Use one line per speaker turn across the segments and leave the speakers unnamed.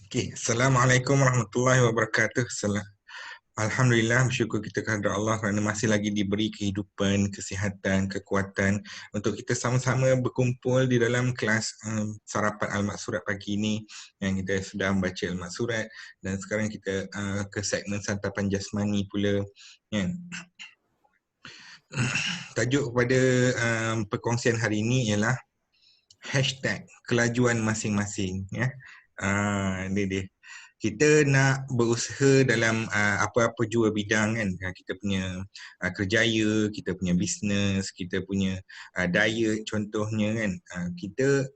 Okay. Assalamualaikum warahmatullahi wabarakatuh. Alhamdulillah, bersyukur kita kepada Allah kerana masih lagi diberi kehidupan, kesihatan, kekuatan untuk kita sama-sama berkumpul di dalam kelas sarapan Al-Maksurat pagi ini yang kita sudah membaca Al-Maksurat dan sekarang kita ke segmen santapan jasmani pula. Kan? Tajuk kepada perkongsian hari ini ialah hashtag kelajuan masing-masing. Ya. Ini dia. Kita nak berusaha dalam apa-apa jua bidang kan. Kita punya kerjaya, kita punya bisnes, kita punya diet contohnya kan. Kita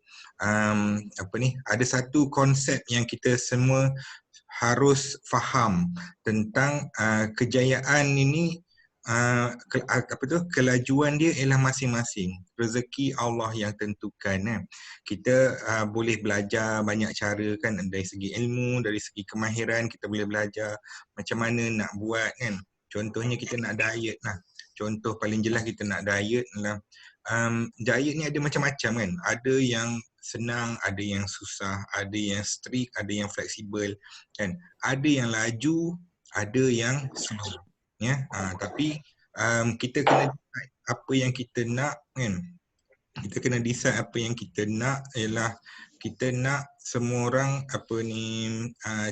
ada satu konsep yang kita semua harus faham tentang kejayaan ini. Kelajuan dia ialah masing-masing. Rezeki Allah yang tentukan. Kita boleh belajar banyak cara kan, dari segi ilmu, dari segi kemahiran kita boleh belajar macam mana nak buat kan. Contohnya kita nak diet lah. Contoh paling jelas kita nak diet lah. Diet ni ada macam-macam kan. Ada yang senang, ada yang susah, ada yang strict, ada yang fleksibel kan. Ada yang laju, ada yang slow. Ya, tapi kita kena decide apa yang kita nak kan. Kita kena decide apa yang kita nak ialah kita nak semua orang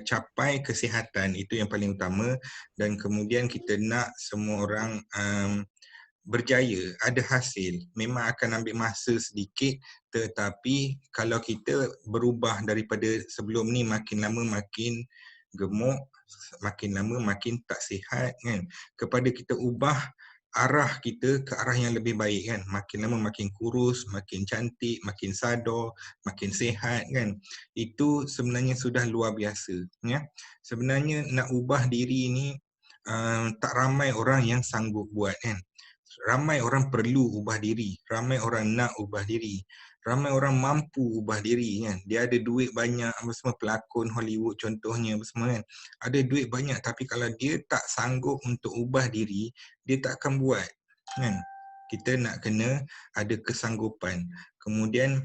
capai kesihatan, itu yang paling utama, dan kemudian kita nak semua orang berjaya, ada hasil. Memang akan ambil masa sedikit, tetapi kalau kita berubah daripada sebelum ni makin lama makin gemuk, makin lama makin tak sihat kan, kepada kita ubah arah kita ke arah yang lebih baik kan, makin lama makin kurus, makin cantik, makin sadar, makin sihat kan, itu sebenarnya sudah luar biasa ya. Sebenarnya nak ubah diri ni tak ramai orang yang sanggup buat kan. Ramai orang perlu ubah diri, ramai orang nak ubah diri, ramai orang mampu ubah diri kan. Dia ada duit banyak, apa semua, pelakon Hollywood contohnya apa semua kan. Ada duit banyak tapi kalau dia tak sanggup untuk ubah diri, dia tak akan buat kan. Kita nak kena ada kesanggupan. Kemudian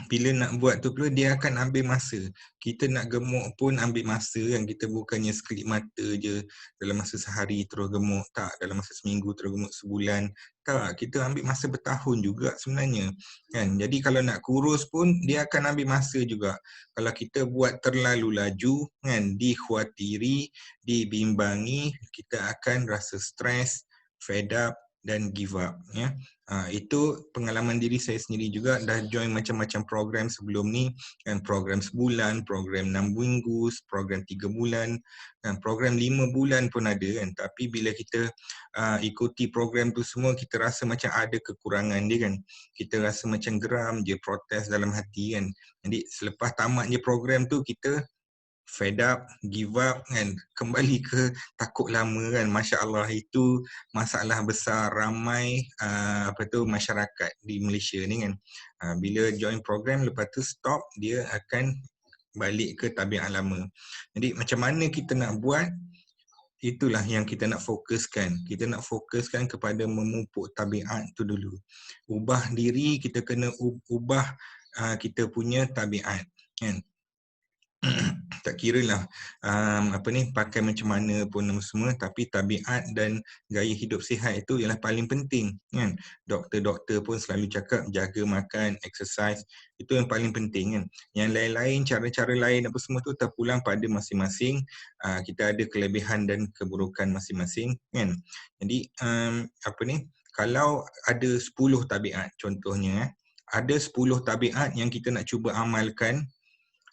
bila nak buat tu pula dia akan ambil masa. Kita nak gemuk pun ambil masa kan. Kita bukannya sekelip mata je dalam masa sehari terus gemuk. Tak, dalam masa seminggu terus gemuk, sebulan. Tak, kita ambil masa bertahun juga sebenarnya kan. Jadi kalau nak kurus pun dia akan ambil masa juga. Kalau kita buat terlalu laju kan, dikhawatiri, dibimbangi, kita akan rasa stres, fed up dan give up ya. Itu pengalaman diri saya sendiri juga, dah join macam-macam program sebelum ni kan, program sebulan, program 6 minggu, program 3 bulan kan, program 5 bulan pun ada kan. Tapi bila kita ikuti program tu semua, kita rasa macam ada kekurangan dia kan. Kita rasa macam geram je, protes dalam hati kan. Jadi selepas tamat je program tu, kita fed up, give up kan, kembali ke takut lama kan. Masya Allah, itu masalah besar ramai masyarakat di Malaysia ni kan. Bila join program lepas tu stop, dia akan balik ke tabiat lama. Jadi macam mana kita nak buat, itulah yang kita nak fokuskan. Kita nak fokuskan kepada memupuk tabiat tu dulu. Ubah diri, kita kena ubah kita punya tabiat kan. Tak kira lah pakai macam mana pun semua, tapi tabiat dan gaya hidup sihat itu ialah paling penting kan. Doktor-doktor pun selalu cakap jaga makan, exercise, itu yang paling penting kan. Yang lain-lain, cara-cara lain apa semua tu terpulang pada masing-masing. Kita ada kelebihan dan keburukan masing-masing kan. Jadi kalau ada 10 tabiat contohnya, ada 10 tabiat yang kita nak cuba amalkan.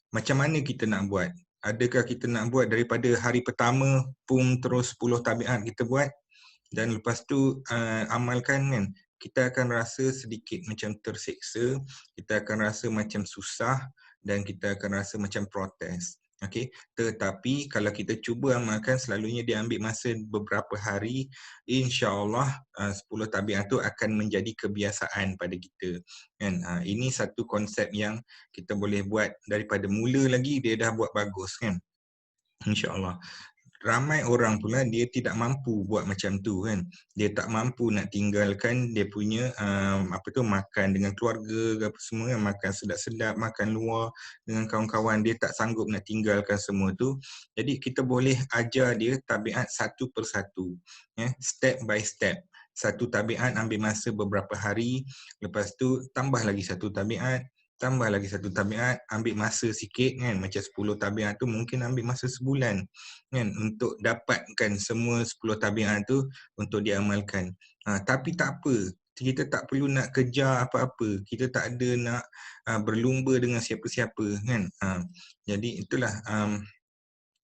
Macam mana kita nak buat? Adakah kita nak buat daripada hari pertama pun terus 10 tabiat kita buat dan lepas tu amalkan kan? Kita akan rasa sedikit macam terseksa, kita akan rasa macam susah dan kita akan rasa macam protes. Okey, tetapi kalau kita cuba amalkan, selalunya dia ambil masa beberapa hari, insya-Allah 10 tabiat tu akan menjadi kebiasaan pada kita kan. Ini satu konsep yang kita boleh buat daripada mula lagi, dia dah buat bagus kan, insya-Allah. ramai orang pula dia tidak mampu buat macam tu kan. Dia tak mampu nak tinggalkan dia punya makan dengan keluarga ke apa semua kan, makan sedap-sedap, makan luar dengan kawan-kawan, dia tak sanggup nak tinggalkan semua tu. Jadi kita boleh ajar dia tabiat satu persatu, step by step. Satu tabiat ambil masa beberapa hari, lepas tu tambah lagi satu tabiat, tambah lagi satu tabiat, ambil masa sikit kan, macam 10 tabiat tu mungkin ambil masa sebulan kan untuk dapatkan semua 10 tabiat tu untuk diamalkan. Tapi tak apa, kita tak perlu nak kejar apa-apa, kita tak ada nak berlumba dengan siapa-siapa kan. Jadi itulah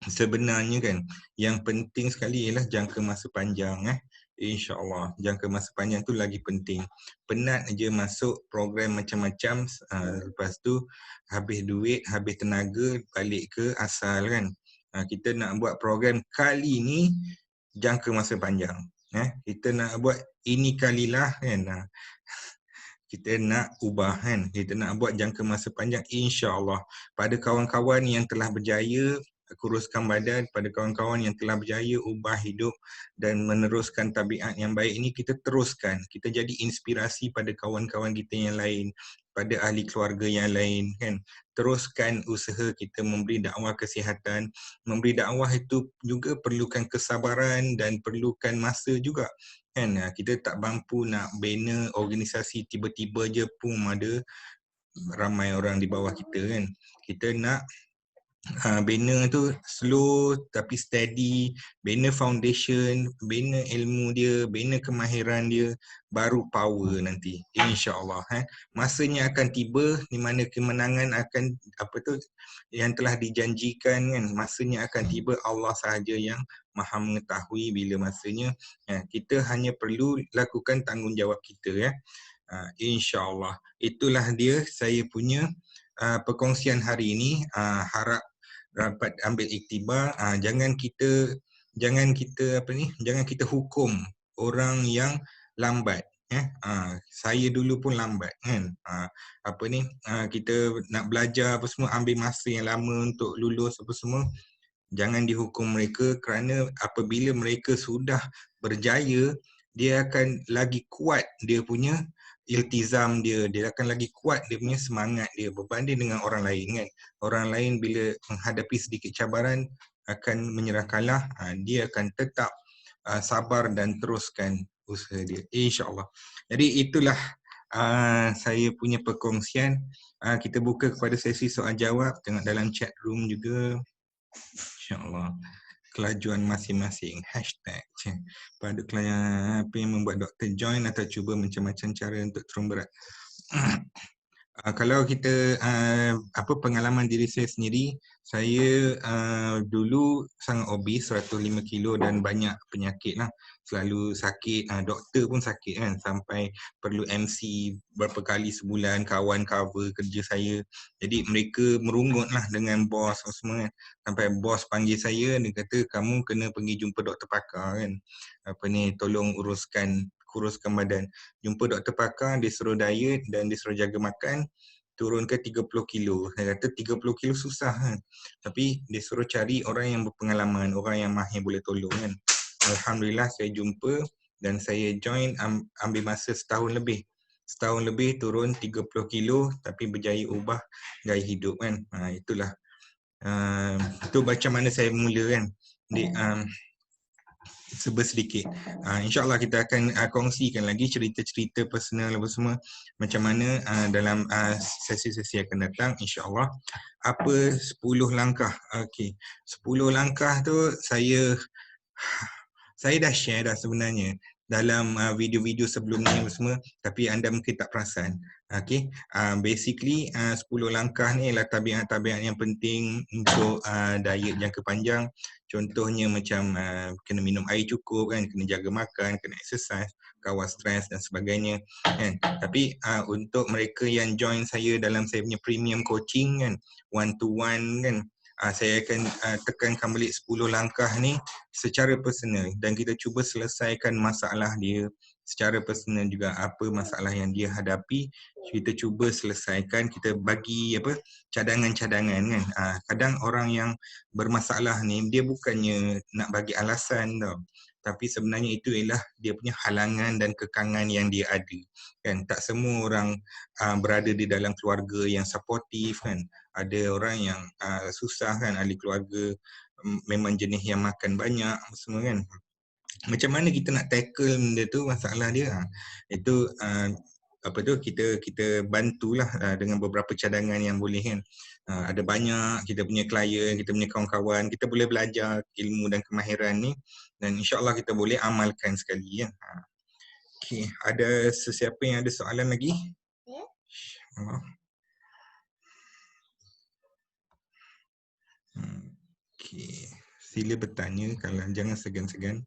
sebenarnya kan yang penting sekali ialah jangka masa panjang InsyaAllah jangka masa panjang tu lagi penting. Penat je masuk program macam-macam, lepas tu habis duit, habis tenaga, balik ke asal kan. Kita nak buat program kali ni jangka masa panjang. Kita nak buat ini kalilah kan. Kita nak ubah kan, kita nak buat jangka masa panjang insya-Allah. Pada kawan-kawan yang telah berjaya kuruskan badan, pada kawan-kawan yang telah berjaya ubah hidup dan meneruskan tabiat yang baik ini, kita teruskan. Kita jadi inspirasi pada kawan-kawan kita yang lain, pada ahli keluarga yang lain kan. Teruskan usaha kita memberi dakwah kesihatan. Memberi dakwah itu juga perlukan kesabaran dan perlukan masa juga kan. Kita tak mampu nak bina organisasi tiba-tiba je pun ada ramai orang di bawah kita kan. Kita nak bina tu slow tapi steady, bina foundation, bina ilmu dia, bina kemahiran dia, baru power nanti insya-Allah. Masanya akan tiba di mana kemenangan akan yang telah dijanjikan kan, masanya akan tiba. Allah sahaja yang Maha mengetahui bila masanya. Kita hanya perlu lakukan tanggungjawab kita insya-Allah. Itulah dia saya punya perkongsian hari ini. Harap dapat ambil iktibar. Jangan kita hukum orang yang lambat. Saya dulu pun lambat kan. Kita nak belajar apa semua ambil masa yang lama untuk lulus apa semua. Jangan dihukum mereka, kerana apabila mereka sudah berjaya, dia akan lagi kuat dia punya iltizam dia akan lagi kuat dia punya semangat dia berbanding dengan orang lain kan. Orang lain bila menghadapi sedikit cabaran akan menyerah kalah, dia akan tetap sabar dan teruskan usaha dia insya-Allah. Jadi itulah saya punya perkongsian. Kita buka kepada sesi soal jawab, tengok dalam chat room juga insya-Allah. Kelajuan masing-masing hashtag pada klien apa yang membuat doktor join atau cuba macam-macam cara untuk turun berat. Kalau kita pengalaman diri saya sendiri, saya dulu sangat obes, 105 kilo dan banyak penyakit lah. Selalu sakit, doktor pun sakit kan, sampai perlu MC berapa kali sebulan, kawan cover kerja saya. Jadi mereka merungut lah dengan bos semua kan. Sampai bos panggil saya, dia kata kamu kena pergi jumpa doktor pakar kan. Tolong kuruskan badan. Jumpa doktor pakar, dia suruh diet dan dia suruh jaga makan, turun ke 30 kilo. Saya kata 30 kilo susah kan. Tapi dia suruh cari orang yang berpengalaman, orang yang mahir boleh tolong kan. Alhamdulillah saya jumpa dan saya join, ambil masa setahun lebih. Setahun lebih turun 30 kilo tapi berjaya ubah gaya hidup kan. Itulah. Itu macam mana saya mula kan. Sedikit. InsyaAllah kita akan kongsikan lagi cerita-cerita personal apa semua macam mana dalam sesi-sesi akan datang insyaAllah. Apa 10 langkah? Okey, 10 langkah tu saya dah share dah sebenarnya dalam video-video sebelum ni semua, tapi anda mungkin tak perasan. Okey, basically 10 langkah ni adalah tabiat-tabiat yang penting untuk diet jangka panjang. Contohnya macam kena minum air cukup kan, kena jaga makan, kena exercise, kawal stres dan sebagainya kan. Tapi untuk mereka yang join saya dalam saya punya premium coaching kan, one to one kan, saya akan tekankan balik 10 langkah ni secara personal dan kita cuba selesaikan masalah dia secara personal juga apa masalah yang dia hadapi, kita cuba selesaikan, kita bagi cadangan-cadangan kan. Kadang orang yang bermasalah ni dia bukannya nak bagi alasan tau, tapi sebenarnya itu ialah dia punya halangan dan kekangan yang dia ada kan. Tak semua orang berada di dalam keluarga yang supportive kan. Ada orang yang susah kan, ahli keluarga memang jenis yang makan banyak semua kan. Macam mana kita nak tackle benda tu, masalah dia itu kita bantulah dengan beberapa cadangan yang boleh kan. Ada banyak kita punya klien, kita punya kawan-kawan, kita boleh belajar ilmu dan kemahiran ni dan insya-Allah kita boleh amalkan sekali ya. Okey, ada sesiapa yang ada soalan lagi? Okey, sila bertanya, kalau jangan segan-segan.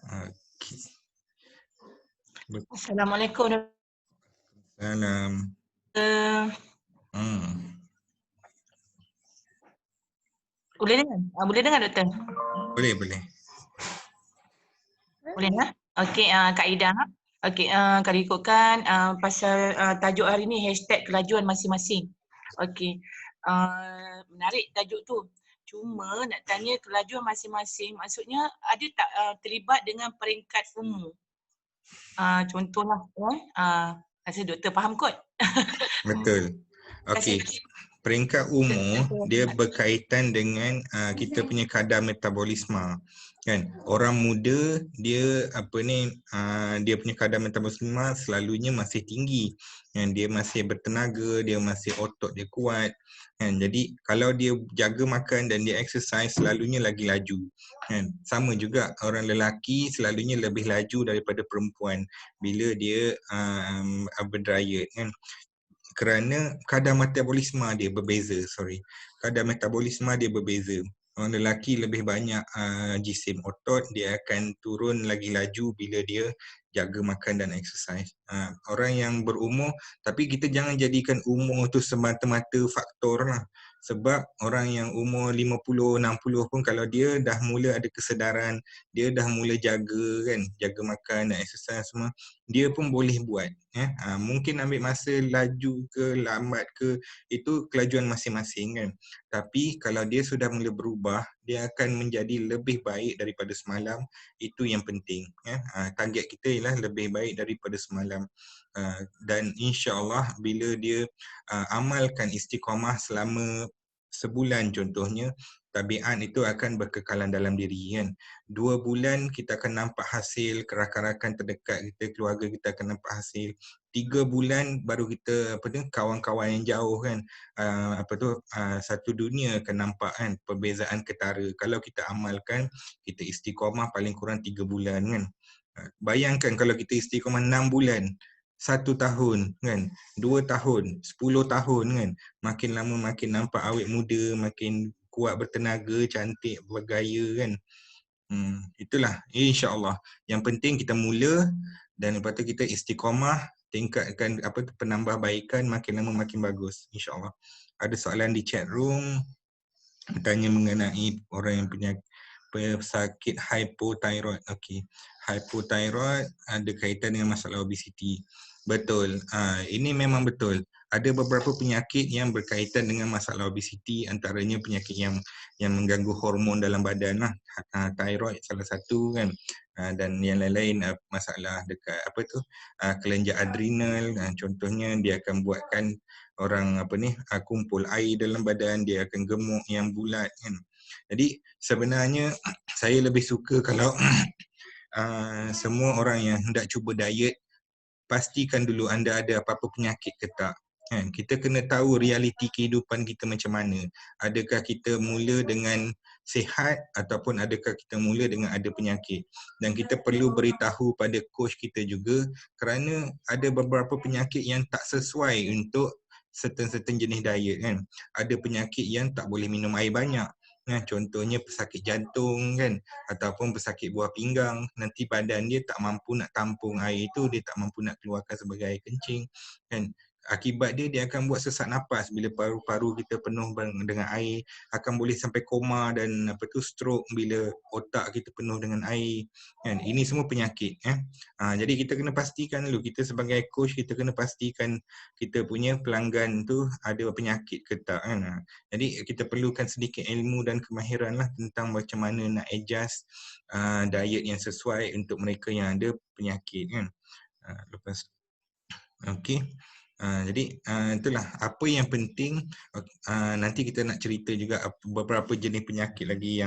Okey.
Assalamualaikum.
Salam.
Boleh dengar? Boleh dengar doktor?
Boleh, boleh.
Boleh ya? Okey, Kak Ida. Okey, kalau ikutkan pasal tajuk hari ni #kelajuan masing-masing. Okey. Menarik tajuk tu. Cuma nak tanya kelajuan masing-masing maksudnya ada tak terlibat dengan peringkat umur? Contohlah rasa doktor faham kot.
Betul. Okey. Peringkat umur dia berkaitan dengan kita punya kadar metabolisme kan. Orang muda dia dia punya kadar metabolisme selalunya masih tinggi kan, dia masih bertenaga, dia masih otot dia kuat kan. Jadi kalau dia jaga makan dan dia exercise selalunya lagi laju kan. Sama juga orang lelaki selalunya lebih laju daripada perempuan bila dia berdiet kan. Kerana kadar metabolisme dia berbeza, kadar metabolisme dia berbeza. Orang lelaki lebih banyak jisim otot, dia akan turun lagi laju bila dia jaga makan dan exercise. Orang yang berumur, tapi kita jangan jadikan umur tu semata-mata faktor lah. Sebab orang yang umur 50, 60 pun kalau dia dah mula ada kesedaran, dia dah mula jaga makan dan exercise semua, dia pun boleh buat. Mungkin ambil masa laju ke lambat ke, itu kelajuan masing-masing kan. Tapi kalau dia sudah mula berubah, dia akan menjadi lebih baik daripada semalam. Itu yang penting. Target kita ialah lebih baik daripada semalam. Dan insya-Allah bila dia amalkan istiqamah selama sebulan contohnya, tabiat itu akan berkekalan dalam diri kan. 2 bulan kita akan nampak hasil, rakan-rakan terdekat kita, keluarga kita akan nampak hasil. 3 bulan baru kita kawan-kawan yang jauh kan, satu dunia akan nampak kan perbezaan ketara. Kalau kita amalkan, kita istiqamah paling kurang 3 bulan kan. Bayangkan kalau kita istiqamah 6 bulan, 1 tahun kan, 2 tahun, 10 tahun kan, makin lama makin nampak awet muda, makin kuat bertenaga, cantik, bergaya kan. Itulah insya-Allah. Yang penting kita mula dan lepas tu kita istiqamah, tingkatkan penambahbaikan, makin lama makin bagus insya-Allah. Ada soalan di chat room bertanya mengenai orang yang punya pesakit hypothyroid. Okey. Hypothyroid ada kaitan dengan masalah obesiti. Betul. Ini memang betul. Ada beberapa penyakit yang berkaitan dengan masalah obesiti, antaranya penyakit yang mengganggu hormon dalam badan lah. Thyroid salah satu kan. Dan yang lain-lain masalah dekat kelenjar adrenal. Contohnya dia akan buatkan orang kumpul air dalam badan, dia akan gemuk yang bulat kan. Jadi sebenarnya saya lebih suka kalau semua orang yang hendak cuba diet, pastikan dulu anda ada apa-apa penyakit ke tak. Kita kena tahu realiti kehidupan kita macam mana. Adakah kita mula dengan sihat ataupun adakah kita mula dengan ada penyakit. Dan kita perlu beritahu pada coach kita juga kerana ada beberapa penyakit yang tak sesuai untuk certain jenis diet kan. Ada penyakit yang tak boleh minum air banyak. Contohnya pesakit jantung kan, ataupun pesakit buah pinggang, nanti badan dia tak mampu nak tampung air itu, dia tak mampu nak keluarkan sebagai air kencing kan. akibat dia akan buat sesak napas bila paru-paru kita penuh dengan air, akan boleh sampai koma dan stroke bila otak kita penuh dengan air kan. Ini semua penyakit jadi kita kena pastikan dulu, kita sebagai coach kita kena pastikan kita punya pelanggan tu ada penyakit ke tak kan. Jadi kita perlukan sedikit ilmu dan kemahiran lah tentang macam mana nak adjust diet yang sesuai untuk mereka yang ada penyakit kan. Lepas okey. Jadi itulah apa yang penting. Nanti kita nak cerita juga beberapa jenis penyakit lagi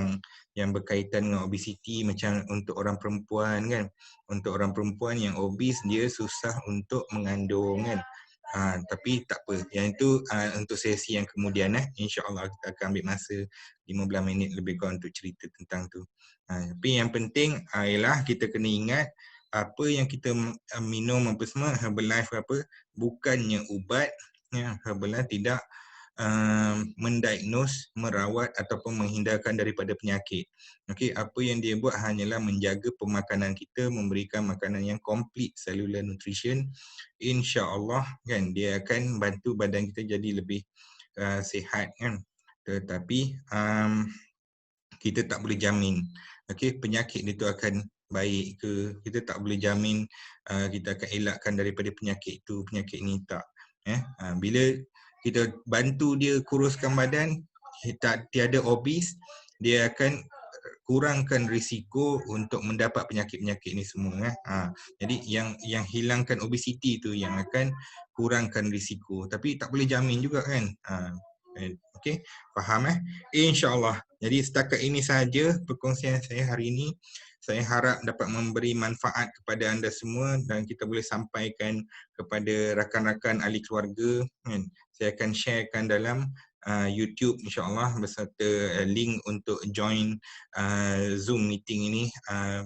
yang berkaitan dengan obesiti, macam untuk orang perempuan kan. Untuk orang perempuan yang obes, dia susah untuk mengandung kan. Tapi tak apa, yang itu untuk sesi yang kemudian InsyaAllah kita akan ambil masa 15 minit lebih kurang untuk cerita tentang tu. Tapi yang penting ialah kita kena ingat apa yang kita minum apa semua, Herbalife apa, bukannya ubat. Herbalife tidak mendiagnose, merawat ataupun menghindarkan daripada penyakit. Okey, apa yang dia buat hanyalah menjaga pemakanan kita, memberikan makanan yang complete cellular nutrition. InsyaAllah kan, dia akan bantu badan kita jadi lebih sihat kan. Tetapi kita tak boleh jamin penyakit itu akan baik ke, kita tak boleh jamin kita akan elakkan daripada penyakit itu, penyakit ni tak. Bila kita bantu dia kuruskan badan, tiada obes, dia akan kurangkan risiko untuk mendapat penyakit-penyakit ni semua. Jadi yang hilangkan obesiti tu yang akan kurangkan risiko, tapi tak boleh jamin juga kan. Okey, faham InsyaAllah. Jadi setakat ini sahaja perkongsian saya hari ini. Saya harap dapat memberi manfaat kepada anda semua dan kita boleh sampaikan kepada rakan-rakan ahli keluarga kan. Saya akan sharekan dalam YouTube insyaAllah beserta link untuk join Zoom meeting ini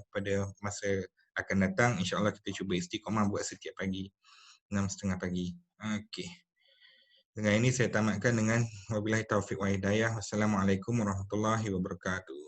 pada masa akan datang. InsyaAllah kita cuba istiqamah buat setiap pagi 6.30 pagi. Okey. Dengan ini saya tamatkan dengan wabillahi taufiq wa hidayah. Wassalamualaikum warahmatullahi wabarakatuh.